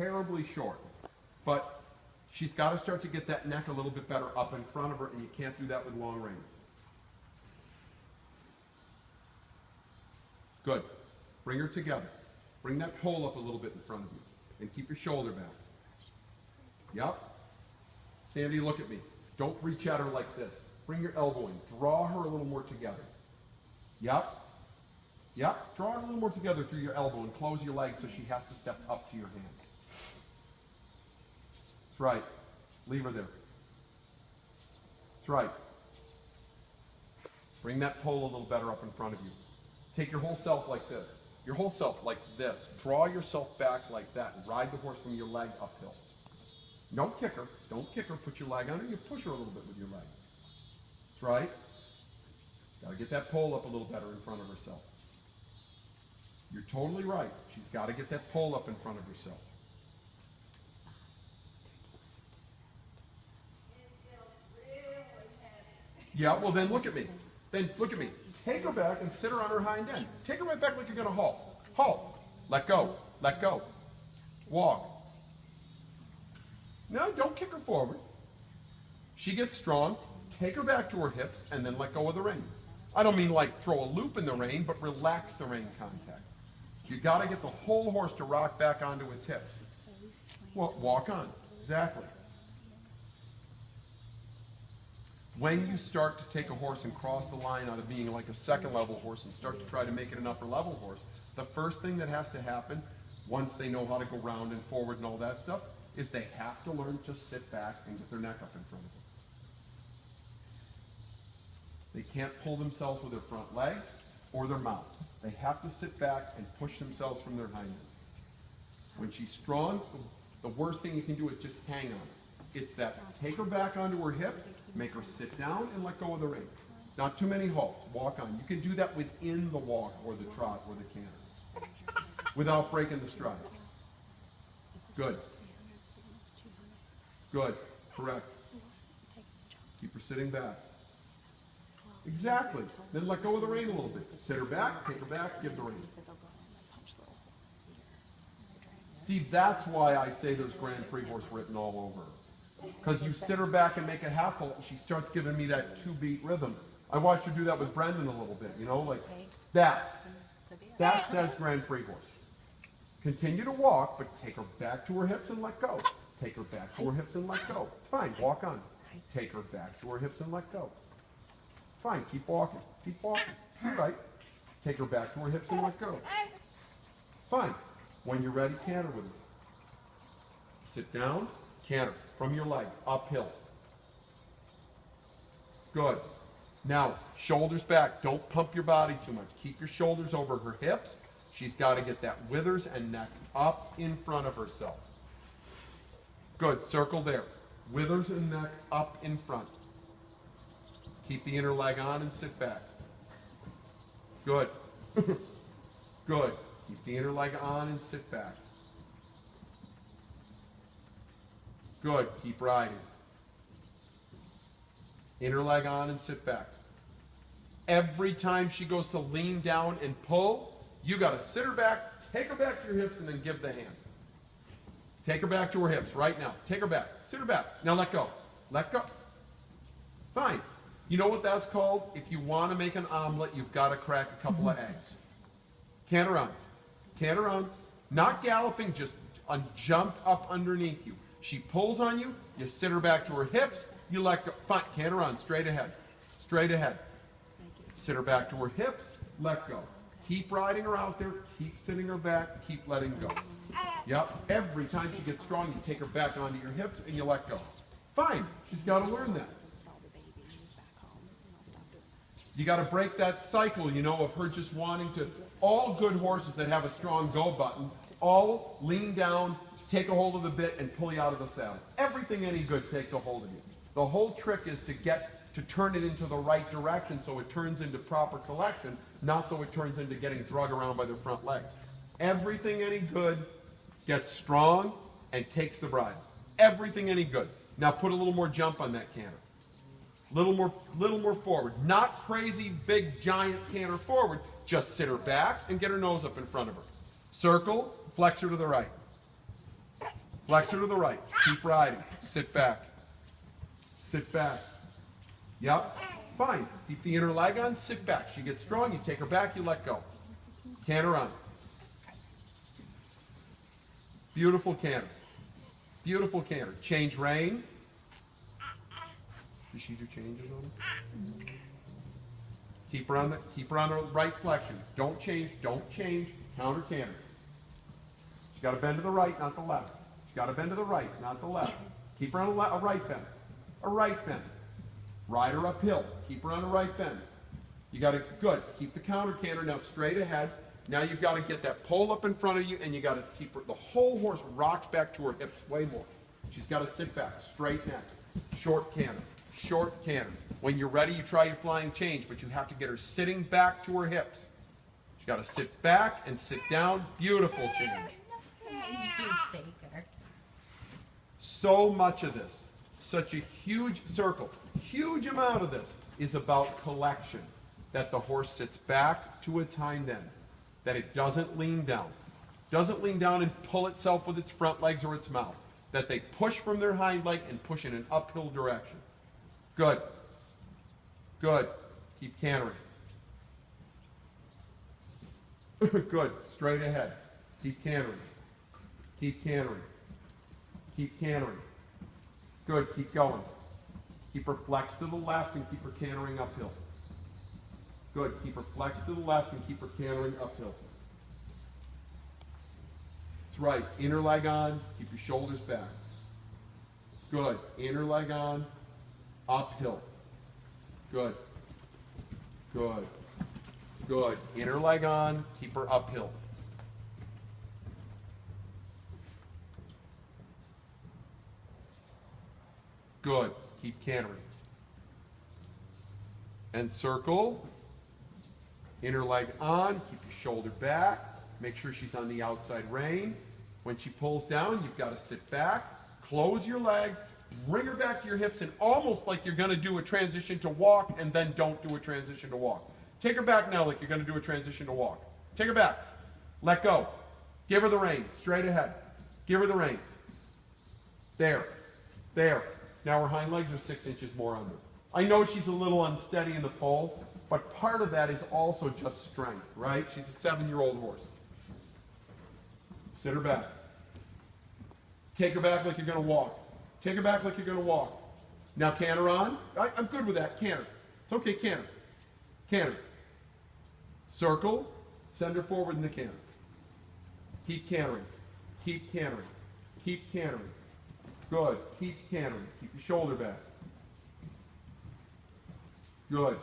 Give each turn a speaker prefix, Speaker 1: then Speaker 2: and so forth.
Speaker 1: terribly short. But she's got to start to get that neck a little bit better up in front of her, and you can't do that with long reins. Good. Bring her together. Bring that pole up a little bit in front of you, and keep your shoulder back. Yep. Sandy, look at me. Don't reach at her like this. Bring your elbow in. Draw her a little more together. Yep. Yep. Draw her a little more together through your elbow and close your leg so she has to step up to your hand. That's right. Leave her there. That's right. Bring that pole a little better up in front of you. Take your whole self like this. Your whole self like this. Draw yourself back like that and ride the horse from your leg uphill. Don't kick her. Don't kick her. Put your leg under. You push her a little bit with your leg. That's right. Got to get that pole up a little better in front of herself. You're totally right. She's got to get that pole up in front of herself. Yeah, well then look at me. Then look at me. Take her back and sit her on her hind end. Take her right back like you're going to halt. Halt. Let go. Let go. Walk. No, don't kick her forward. She gets strong. Take her back to her hips and then let go of the rein. I don't mean like throw a loop in the rein, but relax the rein contact. You got to get the whole horse to rock back onto its hips. Well, walk on. Exactly. When you start to take a horse and cross the line out of being like a second level horse and start to try to make it an upper level horse, the first thing that has to happen, once they know how to go round and forward and all that stuff, is they have to learn to sit back and get their neck up in front of them. They can't pull themselves with their front legs or their mouth. They have to sit back and push themselves from their hind legs. When she's strong, the worst thing you can do is just hang on her. It's that take her back onto her hips, make her sit down, and let go of the rein. Not too many halts. Walk on. You can do that within the walk or the trot or the canter without breaking the stride. Good. Good. Correct. Keep her sitting back. Exactly. Then let go of the rein a little bit. Sit her back, take her back, give the rein. See, that's why I say there's Grand Prix horse written all over her. Because you sit her back and make a half halt, and she starts giving me that 2-beat rhythm. I watched her do that with Brendan a little bit, you know, like that. That says Grand Prix horse. Continue to walk, but take her back to her hips and let go. Take her back to her hips and let go. It's fine, walk on. Take her back to her hips and let go. Fine, keep walking. Keep walking. You're right. Take her back to her hips and let go. Fine. When you're ready, canter with her. Sit down, canter from your leg, uphill. Good. Now, shoulders back. Don't pump your body too much. Keep your shoulders over her hips. She's got to get that withers and neck up in front of herself. Good. Circle there. Withers and neck up in front. Keep the inner leg on and sit back. Good. Good. Keep the inner leg on and sit back. Good. Keep riding. Inner leg on and sit back. Every time she goes to lean down and pull, you got to sit her back, take her back to your hips, and then give the hand. Take her back to her hips right now. Take her back. Sit her back. Now let go. Let go. Fine. You know what that's called? If you want to make an omelet, you've got to crack a couple of eggs. Canter on. Canter on. Not galloping, just jump up underneath you. She pulls on you, you sit her back to her hips, you let go. Fine, canter on, straight ahead. Straight ahead. Sit her back to her hips, let go. Keep riding her out there, keep sitting her back, keep letting go. Yep, every time she gets strong, you take her back onto your hips and you let go. Fine, she's got to learn that. You got to break that cycle, you know, of her just wanting to. All good horses that have a strong go button, all lean down, take a hold of the bit, and pull you out of the saddle. Everything any good takes a hold of you. The whole trick is to turn it into the right direction so it turns into proper collection, not so it turns into getting drug around by their front legs. Everything any good gets strong and takes the bridle. Everything any good. Now put a little more jump on that canter. Little more forward. Not crazy, big, giant canter forward. Just sit her back and get her nose up in front of her. Circle, flex her to the right. Flex her to the right. Keep riding. Sit back. Sit back. Yep. Fine. Keep the inner leg on. Sit back. She gets strong. You take her back. You let go. Canter on. Beautiful canter. Beautiful canter. Change rein. Does she do changes on it? Keep her on the right flexion. Don't change. Don't change. Counter canter. She's got to bend to the right, not the left. She's got to bend to the right, not the left. Keep her on a right bend. A right bend. Ride her uphill. Keep her on a right bend. You got to, good. Keep the counter canter now straight ahead. Now you've got to get that pole up in front of you, and you got to keep her, the whole horse rocked back to her hips way more. She's got to sit back, straight neck, short canter, short canter. When you're ready, you try your flying change, but you have to get her sitting back to her hips. She's got to sit back and sit down. Beautiful change. So much of this, such a huge circle, huge amount of this is about collection. That the horse sits back to its hind end. That it doesn't lean down. Doesn't lean down and pull itself with its front legs or its mouth. That they push from their hind leg and push in an uphill direction. Good. Good. Keep cantering. Good. Straight ahead. Keep cantering. Keep cantering. Keep cantering. Good. Keep going. Keep her flexed to the left and keep her cantering uphill. Good. Keep her flexed to the left and keep her cantering uphill. That's right. Inner leg on. Keep your shoulders back. Good. Inner leg on. Uphill. Good. Good. Good. Inner leg on. Keep her uphill. Good. Keep cantering. And circle. Inner leg on. Keep your shoulder back. Make sure she's on the outside rein. When she pulls down, you've got to sit back. Close your leg. Bring her back to your hips, and almost like you're going to do a transition to walk, and then don't do a transition to walk. Take her back now like you're going to do a transition to walk. Take her back. Let go. Give her the rein. Straight ahead. Give her the rein. There. There. Now her hind legs are 6 inches more under. I know she's a little unsteady in the pole, but part of that is also just strength, right? She's a 7-year-old horse. Sit her back. Take her back like you're going to walk. Take her back like you're going to walk. Now canter on. I'm good with that. Canter. It's okay, canter. Canter. Circle. Send her forward in the canter. Keep cantering. Keep cantering. Keep cantering. Good. Keep cantering. Keep your shoulder back. Good.